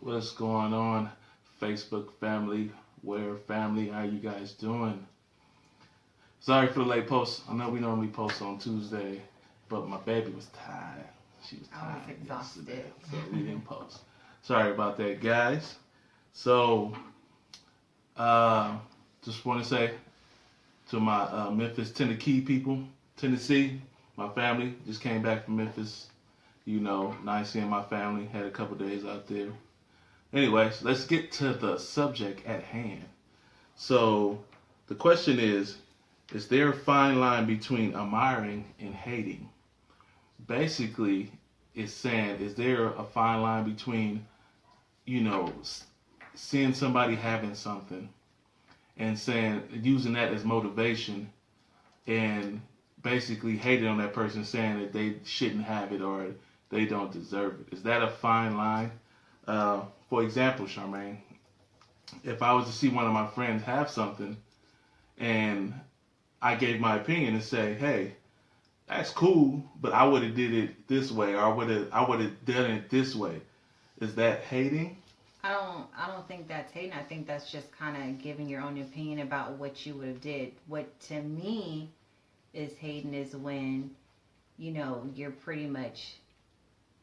What's going on, Facebook family? Where family? How you guys doing? Sorry for the late post. I know we normally post on Tuesday, but my baby was tired. She was I was tired yesterday, exhausted. so we didn't post. Sorry about that, guys. So, uh, just want to say to my Memphis, Tennessee people, Tennessee, my family just came back from Memphis. Nice seeing my family. Had a couple days out there. Anyways, let's get to the subject at hand. So, the question is there a fine line between admiring and hating? Basically, it's saying, is there a fine line between, you know, seeing somebody having something and saying, using that as motivation and basically hating on that person saying that they shouldn't have it or they don't deserve it? Is that a fine line? For example, Charmaine, if I was to see one of my friends have something and I gave my opinion and say, hey, that's cool, but I would have did it this way, or I would have done it this way. Is that hating? I don't think that's hating. I think that's just kind of giving your own opinion about what you would have did. What to me is hating is when you're pretty much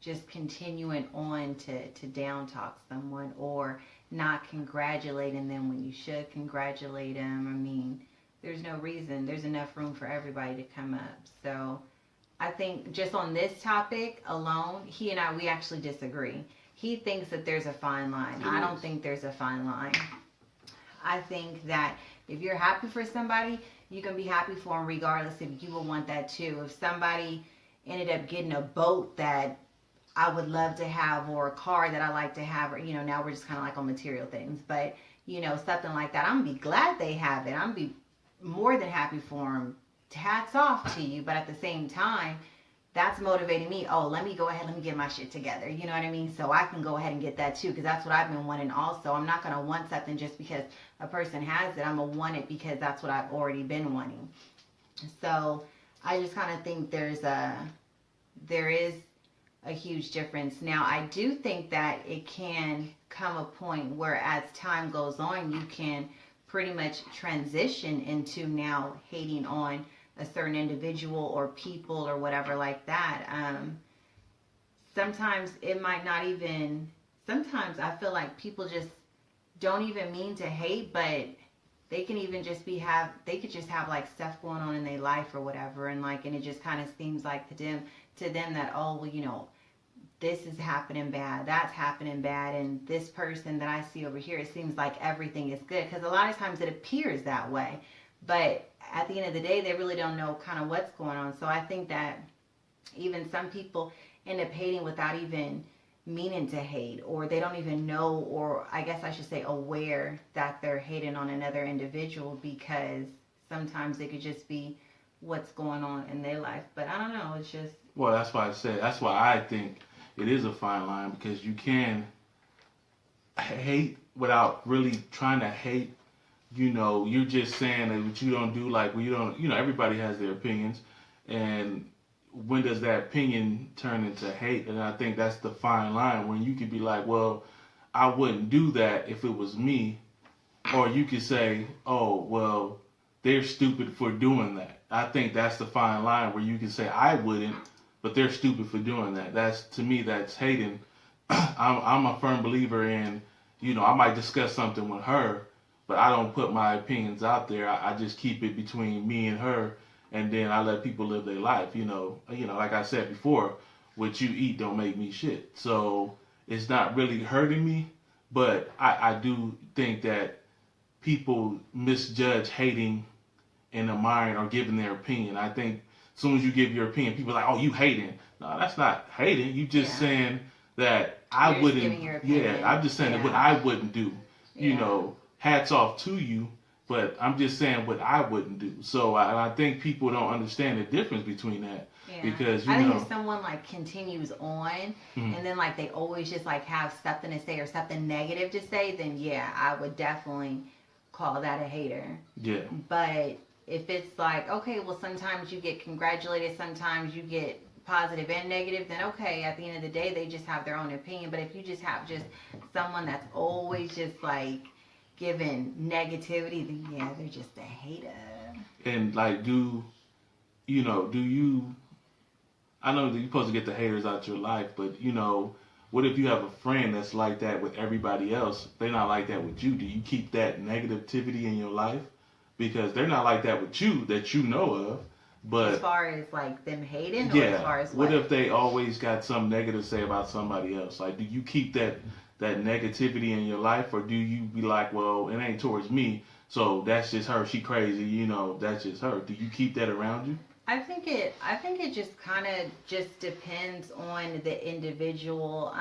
just continuing on to down talk someone or not congratulating them when you should congratulate them. I mean, there's no reason. There's enough room for everybody to come up. So I think just on this topic alone, he and I, we actually disagree. He thinks that there's a fine line. I don't think there's a fine line. I think that if you're happy for somebody, you can be happy for them regardless if you would want that too. If somebody ended up getting a boat that I would love to have or a car that I like to have, or, now we're just kind of like on material things, but, something like that, I'm going to be glad they have it. I'm going to be more than happy for them. Hats off to you, but at the same time, that's motivating me. Oh, let me go ahead, let me get my shit together. You know what I mean? So I can go ahead and get that too, because that's what I've been wanting also. I'm not going to want something just because a person has it. I'm going to want it because that's what I've already been wanting. So I just kind of think there is a huge difference. Now, I do think that it can come a point where as time goes on, you can pretty much transition into now hating on a certain individual or people or whatever like that. Sometimes it might not even, sometimes I feel like people just don't even mean to hate, but they can even just they could just have like stuff going on in their life or whatever. And it just kind of seems like to them that, oh, well, this is happening bad, that's happening bad, and this person that I see over here, it seems like everything is good. Because a lot of times it appears that way. But at the end of the day, they really don't know kind of what's going on. So I think that even some people end up hating without even meaning to hate, or they don't even know, or I guess I should say aware that they're hating on another individual, because sometimes it could just be what's going on in their life. But I don't know, it's just... Well, that's why I think it is a fine line, because you can hate without really trying to hate. You're just saying that what you don't do, like, well, you don't, everybody has their opinions, and when does that opinion turn into hate? And I think that's the fine line when you could be like, well, I wouldn't do that if it was me, or you could say, oh, well, they're stupid for doing that. I think that's the fine line where you can say, I wouldn't, but they're stupid for doing that. That's, to me, that's hating. I'm a firm believer in, I might discuss something with her, but I don't put my opinions out there. I just keep it between me and her, and then I let people live their life. Like I said before, what you eat don't make me shit. So it's not really hurting me, but I do think that people misjudge hating and admiring or giving their opinion. I think as soon as you give your opinion, people are like, oh, you hating. No, that's not hating. You just saying that I You're wouldn't. giving your opinion. Yeah, I'm just saying that what I wouldn't do. Hats off to you, but I'm just saying what I wouldn't do. So I think people don't understand the difference between that. Yeah. Because I think if someone like continues on mm-hmm. and then like they always just like have something to say or something negative to say, then yeah, I would definitely call that a hater. Yeah. But if it's like, okay, well, sometimes you get congratulated, sometimes you get positive and negative, then okay, at the end of the day, they just have their own opinion. But if you just have just someone that's always just like giving negativity, then yeah, they're just a hater. And like, do you? I know that you're supposed to get the haters out your life, but what if you have a friend that's like that with everybody else? They're not like that with you. Do you keep that negativity in your life? Because they're not like that with you that you know of. But as far as like them hating, or yeah, as far as what if they always got something negative to say about somebody else? Like, do you keep that negativity in your life, or do you be like, well, it ain't towards me, so that's just her. She crazy, that's just her. Do you keep that around you? I think it just kind of just depends on the individual.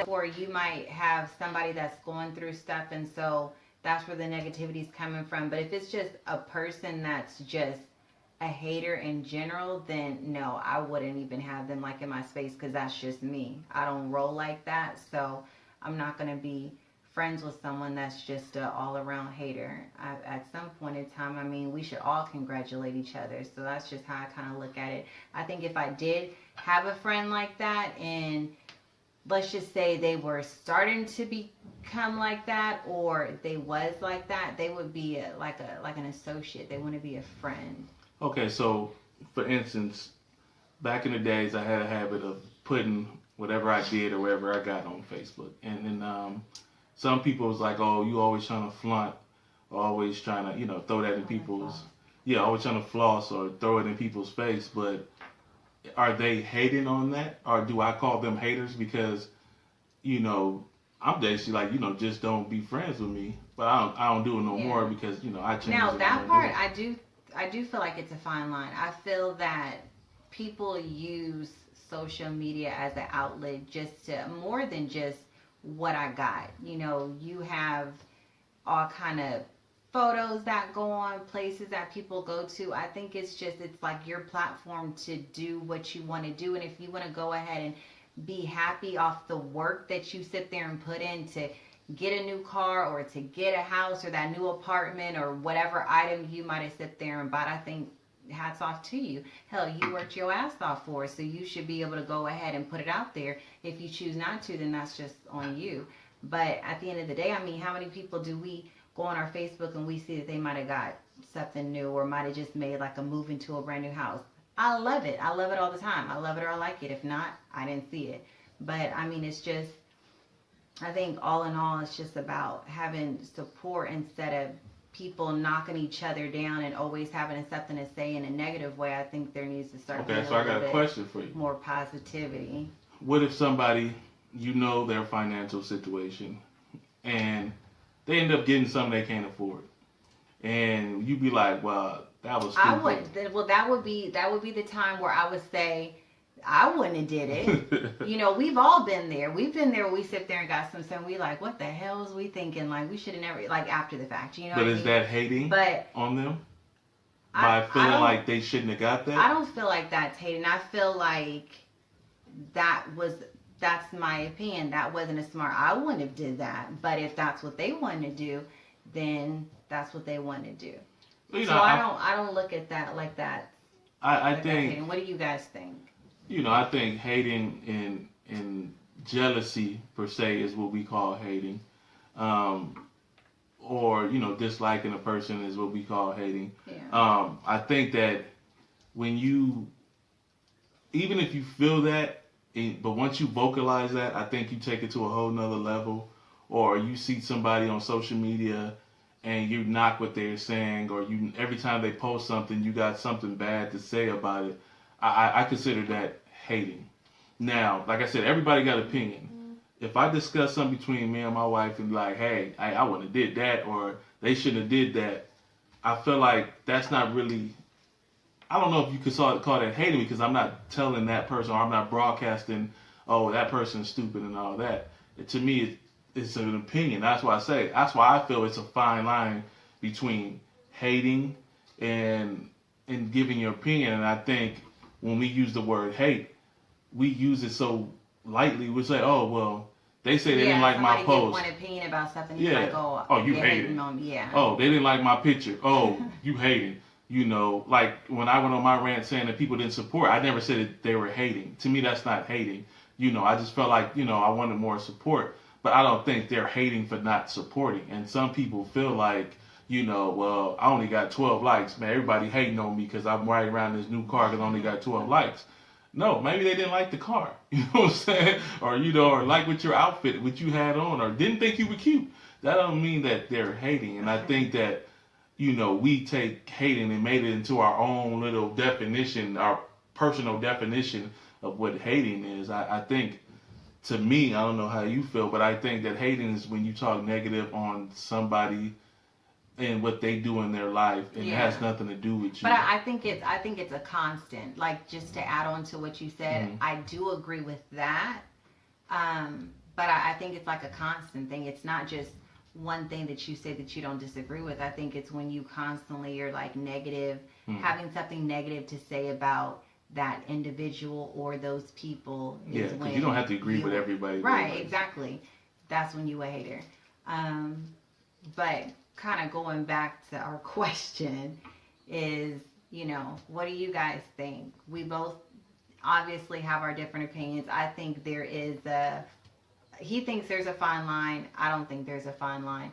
Or you might have somebody that's going through stuff, and so that's where the negativity is coming from. But if it's just a person that's just a hater in general, then no, I wouldn't even have them like in my space, because that's just me. I don't roll like that, so I'm not gonna be friends with someone that's just an all-around hater. At some point in time, I mean, we should all congratulate each other. So that's just how I kind of look at it. I think if I did have a friend like that, and let's just say they were starting to become like that, or they was like that, they would be like an associate. They wouldn't be a friend. Okay, so for instance, back in the days, I had a habit of putting whatever I did or wherever I got on Facebook, and then some people was like, "Oh, you always trying to flaunt, always trying to, throw that in people's, always trying to floss or throw it in people's face." But are they hating on that, or do I call them haters because, I'm basically like, just don't be friends with me. But I don't do it no more because I changed. Now that part, I do feel like it's a fine line. I feel that people use social media as an outlet just to more than just what I got. You have all kind of photos that go on, places that people go to. I think it's like your platform to do what you want to do. And if you want to go ahead and be happy off the work that you sit there and put in to get a new car or to get a house or that new apartment or whatever item you might have sit there and bought, I think hats off to you. Hell, you worked your ass off for it, so you should be able to go ahead and put it out there. If you choose not to, then that's just on you. But at the end of the day, I mean, how many people do we go on our Facebook and we see that they might have got something new or might have just made like a move into a brand new house? I love it. I love it all the time. I love it or I like it. If not, I didn't see it. But I mean, it's just, I think all in all, it's just about having support instead of people knocking each other down and always having something to say in a negative way. I think there needs to start being so I got a question for you. More positivity. What if somebody, their financial situation, and they end up getting something they can't afford, and you be like, well, that was stupid. I would. Well, that would be the time where I would say, I wouldn't have did it. We've all been there. We've been there where we sit there and got some we like, what the hell was we thinking? Like, we should have never, like, after the fact, But is that hating on them? By feeling like they shouldn't have got that? I don't feel like that's hating. I feel like that's my opinion. That wasn't a smart, I wouldn't have did that. But if that's what they want to do, then that's what they want to do. So I don't look at that like that. I think. What do you guys think? I think hating and jealousy per se is what we call hating, or disliking a person is what we call hating. Yeah. I think that when even if you feel that, but once you vocalize that, I think you take it to a whole nother level. Or you see somebody on social media and you knock what they're saying, or every time they post something, you got something bad to say about it. I consider that hating. Now, like I said, everybody got an opinion. Mm-hmm. If I discuss something between me and my wife and be like, hey, I wouldn't have did that, or they shouldn't have did that, I feel like that's not really, I don't know if you could call that hating, because I'm not telling that person, or I'm not broadcasting, oh, that person's stupid and all that. To me, it's an opinion. That's why I feel it's a fine line between hating and giving your opinion. And I think when we use the word hate, we use it so lightly. We say, oh, well, they say they didn't like my post. One opinion about something. Yeah. Like, oh, you hating. Yeah. Oh, they didn't like my picture. Oh, you hating. You know, like when I went on my rant saying that people didn't support, I never said that they were hating. To me, that's not hating. You know, I just felt like, you know, I wanted more support, but I don't think they're hating for not supporting. And some people feel like, you know, well, I only got 12 likes, man. Everybody hating on me because I'm riding around this new car because I only got 12 likes. No, maybe they didn't like the car. You know what I'm saying? Or, you know, or like with your outfit, what you had on, or didn't think you were cute. That don't mean that they're hating. And I think that, you know, we take hating and made it into our own little definition, our personal definition of what hating is. I think, to me, I don't know how you feel, but I think that hating is when you talk negative on somebody and what they do in their life, and it has nothing to do with you. But I think it's a constant. Like, just to add on to what you said, I do agree with that. But I think it's like a constant thing. It's not just one thing that you say that you don't disagree with. I think it's when you constantly are like negative, having something negative to say about that individual or those people. Yeah, because you don't have to agree with everybody. Right, exactly. That's when you a hater. But kind of going back to our question is, you know, what do you guys think? We both obviously have our different opinions. I think he thinks there's a fine line. I don't think there's a fine line.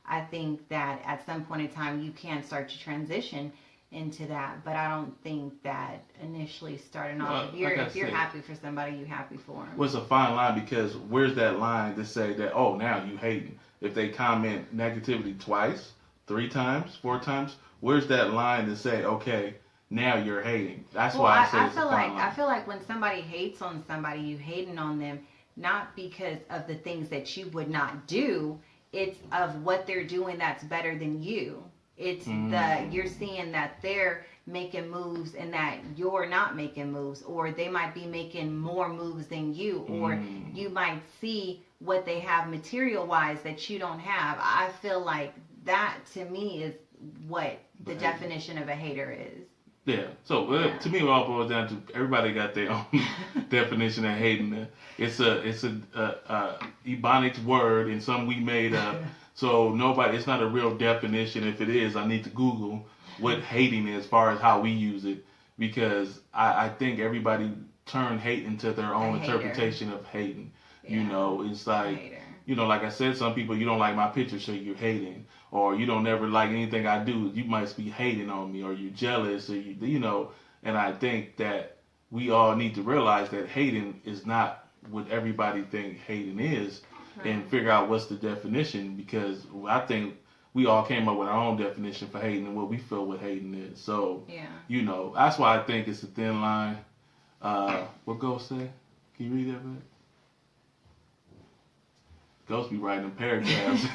I think that at some point in time you can start to transition into that, but I don't think that initially starting off, if you're happy for somebody, you're happy for them. Well, it's a fine line because where's that line to say that, oh, now you hating? If they comment negativity twice, 3 times, 4 times, where's that line to say, okay, now you're hating? That's why I say it's a fine line. I feel like when somebody hates on somebody, you hating on them, not because of the things that you would not do, it's of what they're doing that's better than you. It's you're seeing that they're making moves and that you're not making moves, or they might be making more moves than you, or you might see what they have material wise that you don't have. I feel like that to me is what the definition of a hater is. Yeah. So to me, it all boils down to everybody got their own definition of hating. It's a Ebonics word, and some we made up. So it's not a real definition. If it is, I need to Google what hating is as far as how we use it, because I think everybody turned hate into their own interpretation of hating. Yeah. You know, it's like, you know, like I said, some people, you don't like my picture, so you're hating. Or you don't never like anything I do, you might be hating on me, or you're jealous, or you know. And I think that we all need to realize that hating is not what everybody think hating is, and figure out what's the definition, because I think we all came up with our own definition for hating and what we feel what hating is. So, you know, that's why I think it's a thin line. What Ghost say? Can you read that, man? Ghost be writing paragraphs.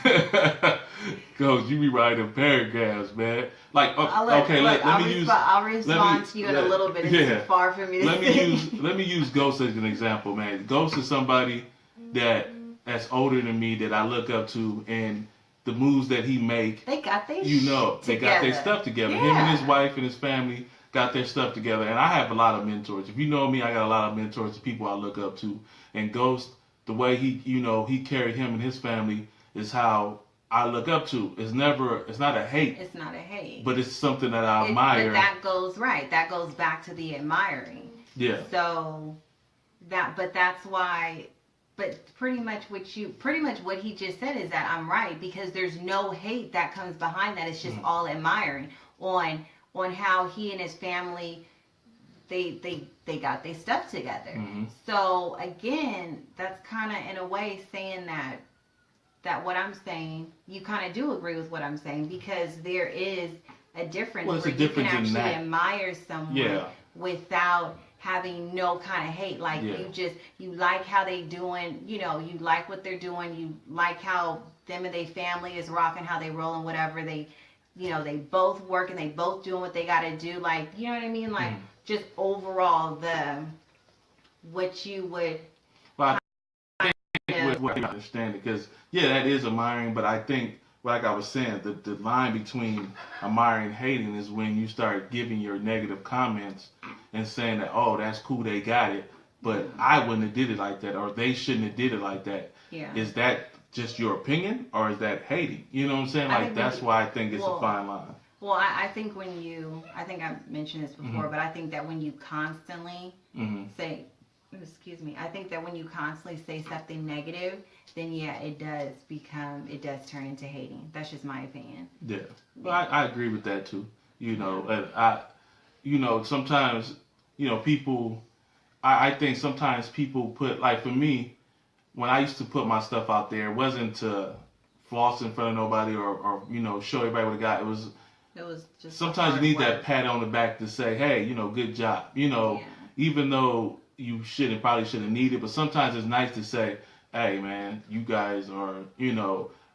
Ghost, you be writing paragraphs, man. Like, okay, let me use. I'll respond to you in a little bit. It's too far for me to let me use Ghost as an example, man. Ghost is somebody that's older than me that I look up to, and the moves that he make. They got their they got their stuff together. Yeah. Him and his wife and his family got their stuff together, and I have a lot of mentors. If you know me, I got a lot of mentors, people I look up to, and Ghost. The way he carried him and his family is how I look up to. It's not a hate. It's not a hate. But it's something that I admire. But that goes back to the admiring. Yeah. So that's why, but pretty much what he just said is that I'm right, because there's no hate that comes behind that. It's just all admiring on how he and his family they got their stuff together. So again, that's kind of in a way saying that what I'm saying, you kind of do agree with what I'm saying, because there is a difference where you can actually admire someone without having no kind of hate. Like you like how they doing, you know, you like what they're doing, you like how them and their family is rocking, how they rolling, whatever they, you know, they both working, they both doing what they got to do. Like, you know what I mean? Like, just overall, what you would. Well, I think what I understand it, because that is admiring, but I think, like I was saying, the line between admiring and hating is when you start giving your negative comments and saying that, oh, that's cool, they got it, but I wouldn't have did it like that, or they shouldn't have did it like that. Yeah. Is that just your opinion, or is that hating? You know what I'm saying? Like, that's why I think it's a fine line. Well, I think I think I mentioned this before, Mm-hmm. but I think that when you constantly Mm-hmm. say, excuse me, I think that when you constantly say something negative, then yeah, it does turn into hating. That's just my opinion. Yeah. Well, Yeah. I agree with that too. Yeah. And sometimes, people, I think sometimes people put, like for me, when I used to put my stuff out there, it wasn't to floss in front of nobody or show everybody what I got. It was It was just sometimes you hard need that work. pat on the back to say, hey, good job. Yeah. Even though you probably shouldn't need it, but sometimes it's nice to say, hey, man, you guys are,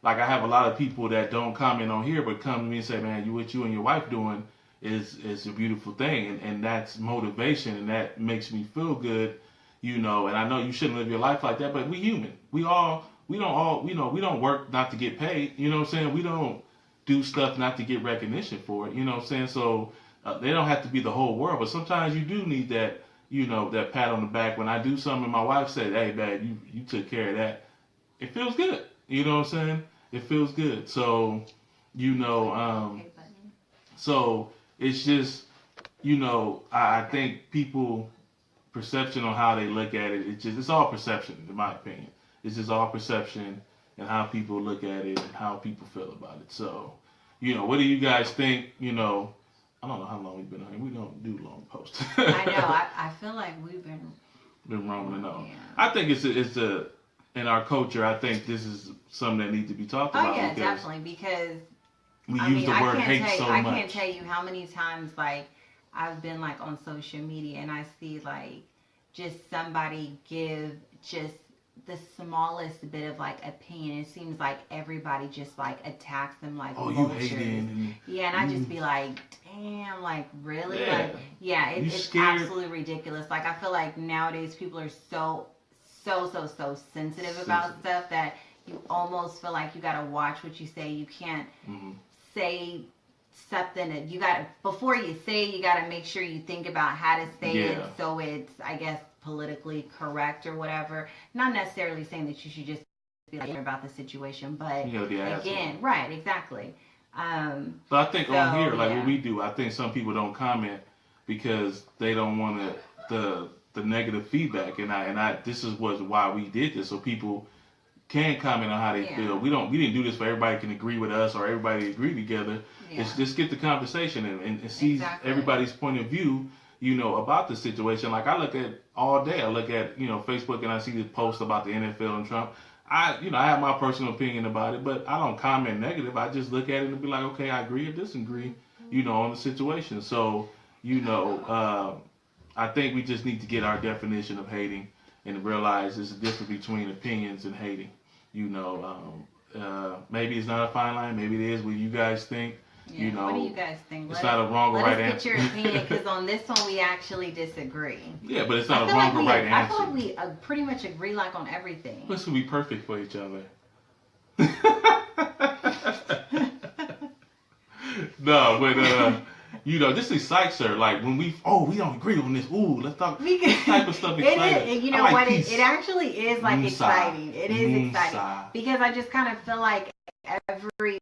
like I have a lot of people that don't comment on here, but come to me and say, man, what you and your wife doing is a beautiful thing, and that's motivation, and that makes me feel good, And I know you shouldn't live your life like that, but we human. We don't work not to get paid. You know what I'm saying? We don't do stuff not to get recognition for it. You know what I'm saying? So they don't have to be the whole world, but sometimes you do need that, that pat on the back. When I do something, and my wife said, "Hey, babe, you took care of that." It feels good. You know what I'm saying? It feels good. So, Okay, button. so it's just, I think people perception on how they look at it. It's all perception, in my opinion. It's just all perception and how people look at it and how people feel about it. So, what do you guys think? I don't know how long we've been on here. We don't do long posts. I know. I feel like we've been roaming on. Yeah. I think it's a in our culture. I think this is something that needs to be talked about. Oh yeah, because definitely. Because we use the word hate so I much. can't tell you how many times like I've been like on social media and I see like just somebody give just the smallest bit of like opinion. It seems like everybody just like attacks them like Oh, you vultures. hating. Yeah, and I just be like, damn, like really? Yeah. Like yeah, You it's scared? absolutely ridiculous. Like I feel like nowadays people are so sensitive about stuff that you almost feel like you gotta watch what you say. You can't Mm-hmm. say something that you gotta before you say it, you gotta make sure you think about how to say it Yeah. so it's I guess politically correct or whatever. Not necessarily saying that you should just be like about the situation, but again, right, exactly. So I think on So, here, like yeah. what we do, I think some people don't comment because they don't want the negative feedback, and I this was why we did this, so people can comment on how they Yeah. feel. We didn't do this for everybody can agree with us or everybody agree together. Yeah. It's just get the conversation and see Exactly. everybody's point of view, about the situation. Like I look at all day, I look at Facebook and I see this post about the NFL and Trump. I have my personal opinion about it, but I don't comment negative. I just look at it and be like, okay, I agree or disagree, on the situation. So, I think we just need to get our definition of hating and realize there's a difference between opinions and hating. Maybe it's not a fine line. Maybe it is what you guys think. Yeah. What do you guys think? It's not a wrong or right Let us answer. get your opinion because on this one we actually disagree. Yeah, but it's not I a feel wrong like or right I answer. feel like we pretty much agree like on everything. This will be perfect for each other. No, but this excites her. Like when we don't agree on this. Ooh, let's talk. This type of stuff exciting. It is, you I know like what? peace. It actually is like Moonsa. exciting. It is exciting Moonsa. because I just kind of feel like every